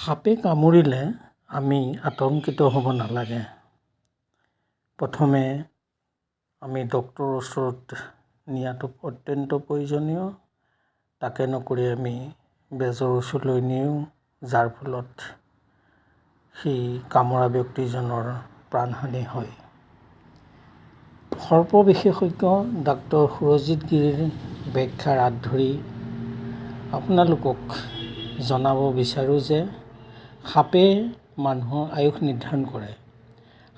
সাপে কামুৰিলে আমি আতংকিত হ'ব নালাগে। প্ৰথমে আমি ডক্তৰৰ ওচৰত নিয়াটো অত্যন্ত প্ৰয়োজনীয়। তাকে নকৰি আমি বেজৰ ওচৰলৈ নিওঁ, যাৰ ফলত সেই কামোৰা ব্যক্তিজনৰ প্ৰাণহানি হয়। সৰ্প বিশেষজ্ঞ ডাক্তৰ সুৰজিৎ গিৰিৰ ব্যাখ্যাৰ হাত ধৰি আপোনালোকক জনাব বিচাৰোঁ যে সাপে মানুহৰ আয়ুস নিৰ্ধাৰণ কৰে।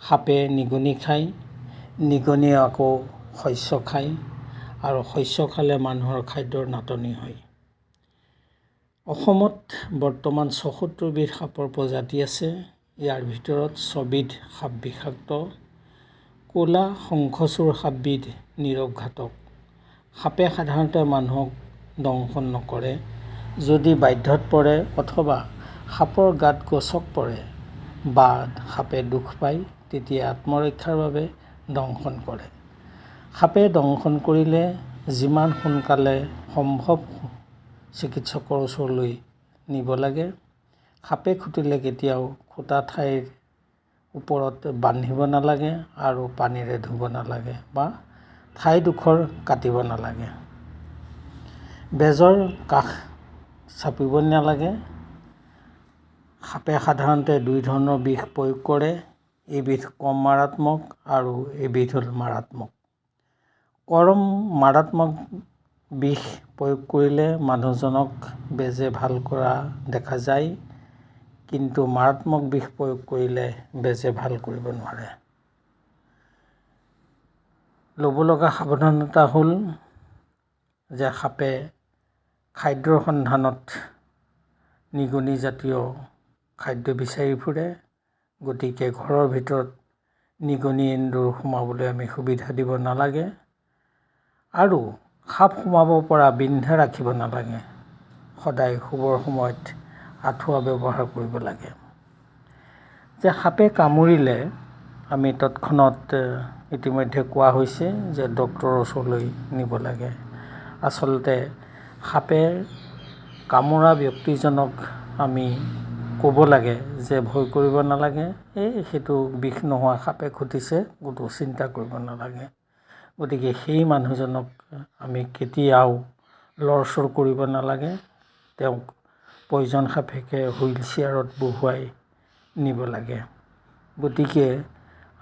সাপে নিগনি খায়, নিগনিয়ে আকৌ শস্য খায় আৰু শস্য খালে মানুহৰ খাদ্যৰ নাটনি হয়। অসমত বৰ্তমান ৭৪ বিধ সাপৰ প্ৰজাতি আছে। ইয়াৰ ভিতৰত ৬ বিধ সাপ বিষাক্ত। ক'লা শংখচূড় সাপবিধ নিৰৱঘাতক। সাপে সাধাৰণতে মানুহক দংশন নকৰে। যদি বাধ্যত পৰে অথবা সাপৰ গাত গছক পৰে বা সাপে দুখ পায়, তেতিয়া আত্মৰক্ষাৰ বাবে দংশন কৰে। সাপে দংশন কৰিলে যিমান সোনকালে সম্ভৱ চিকিৎসকৰ ওচৰলৈ নিব লাগে। সাপে খুটিলে কেতিয়াও খুটা ঠাইৰ ওপৰত বান্ধিব নালাগে আৰু পানীৰে ধুব নালাগে বা ঠাইডোখৰ কাটিব নালাগে। বেজৰ কাষ চাপিব নালাগে। সাপে সাধাৰণতে ২ ধৰণৰ বিষ প্ৰয়োগ কৰে। এবিধ কম মাৰাত্মক আৰু এবিধ হ'ল মাৰাত্মক। কম মাৰাত্মক বিষ প্ৰয়োগ কৰিলে মানুহজনক বেজে ভাল কৰা দেখা যায়, কিন্তু মাৰাত্মক বিষ প্ৰয়োগ কৰিলে বেজে ভাল কৰিব নোৱাৰে। ল'ব লগা সাৱধানতা হ'ল যে সাপে খাদ্যৰ সন্ধানত নিগনিজাতীয় খাদ্য বিচাৰি ফুৰে। গতিকে ঘৰৰ ভিতৰত নিগনি এন্দুৰ সোমাবলৈ আমি সুবিধা দিব নালাগে আৰু সাপ সোমাব পৰা বিন্ধা ৰাখিব নালাগে। সদায় শুবৰ সময়ত আঁঠুৱা ব্যৱহাৰ কৰিব লাগে। যে সাপে কামুৰিলে আমি তৎক্ষণাত ইতিমধ্যে কোৱা হৈছে যে ডক্তৰৰ ওচৰলৈ নিব লাগে। আচলতে সাপে কামোৰা ব্যক্তিজনক আমি ক'ব লাগে যে ভয় কৰিব নালাগে, সেইটো বিষ নোহোৱা সাপে খুটিছে, কোনো চিন্তা কৰিব নালাগে। গতিকে সেই মানুহজনক আমি কেতিয়াও লৰচৰ কৰিব নালাগে। তেওঁক প্ৰয়োজন সাপেক্ষে হুইল চেয়াৰত বহুৱাই নিব লাগে। গতিকে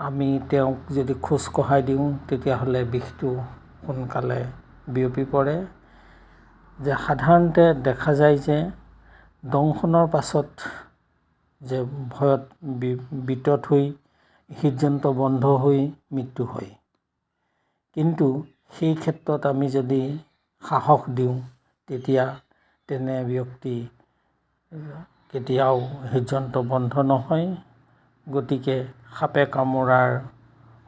আমি তেওঁক যদি খোজ কঢ়াই দিওঁ তেতিয়াহ'লে বিষটো সোনকালে বিয়পি পৰে। যে সাধাৰণতে দেখা যায় যে দংশনৰ পাছত যে ভয়ত বিতত হৈ হৃদযন্ত্ৰ বন্ধ হৈ মৃত্যু হয়। কিন্তু সেই ক্ষেত্ৰত আমি যদি সাহস দিওঁ, তেতিয়া তেনে ব্যক্তি কেতিয়াও হৃদযন্ত্ৰ বন্ধ নহয়। গতিকে সাপে কামোৰাৰ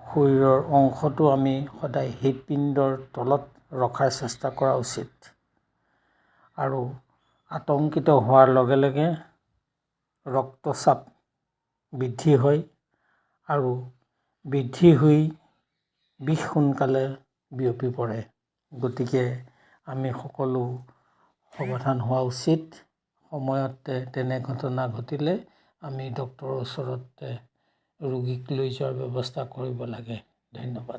শৰীৰৰ অংশটো আমি সদায় হৃদপিণ্ডৰ তলত ৰখাৰ চেষ্টা কৰা উচিত। আৰু আতংকিত হোৱাৰ লগে লগে ৰক্তচাপ বৃদ্ধি হয় আৰু বৃদ্ধি হৈ বিষ সোনকালে বিয়পি পৰে। গতিকে আমি সকলো সাৱধান হোৱা উচিত। সময়তে তেনে ঘটনা ঘটিলে আমি ডক্তৰৰ ওচৰত ৰোগীক লৈ যোৱাৰ ব্যৱস্থা কৰিব লাগে। ধন্যবাদ।